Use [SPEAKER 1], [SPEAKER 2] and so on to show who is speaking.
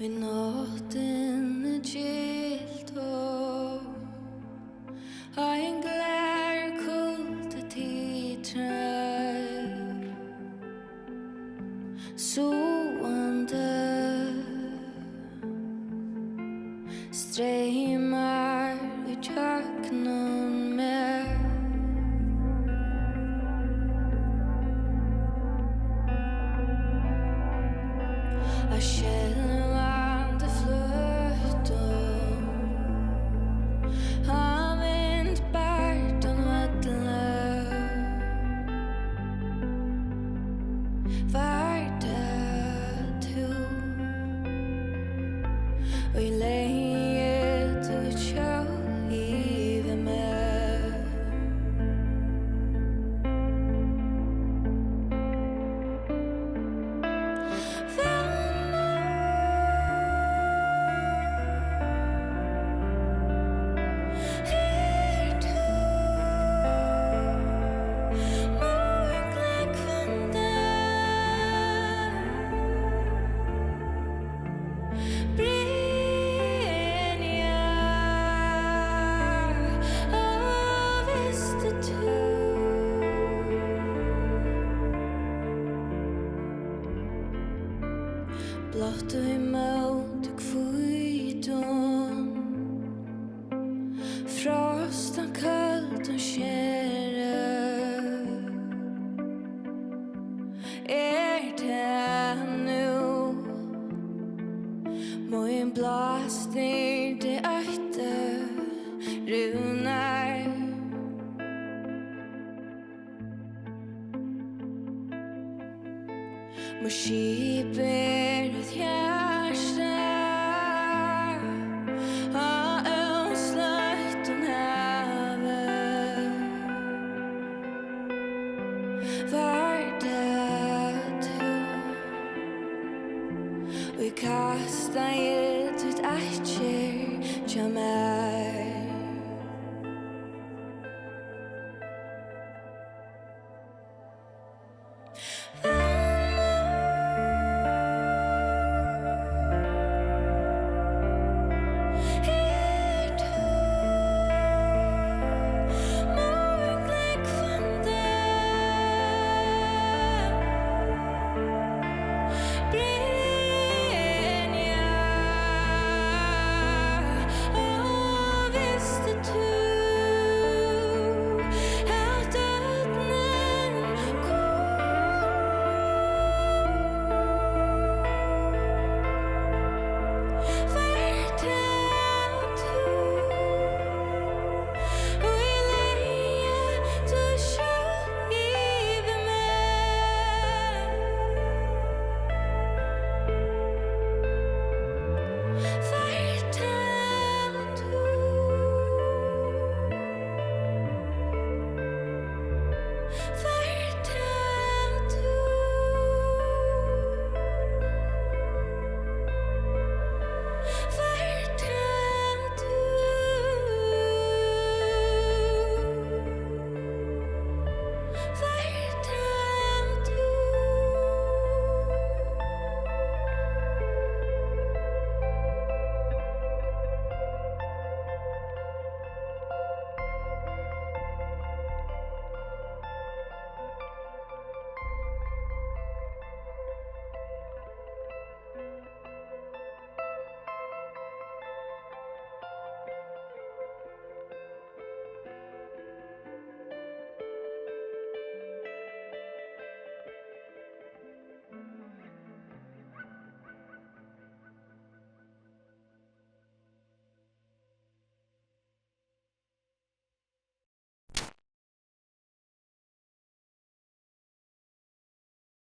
[SPEAKER 1] Vi nåtten är gilt och har en glär kulte titrar såande streymar i töknen med jag känner flöten har vänt bärten vattla värdet du och i läget du kör i med blott og imot og kviton frostan kallt og skjere det nu må en blåst ner det øyte runar må skipet et hjärsta ha ønsløyt og neve var det du og I kasta et ut etter tja meg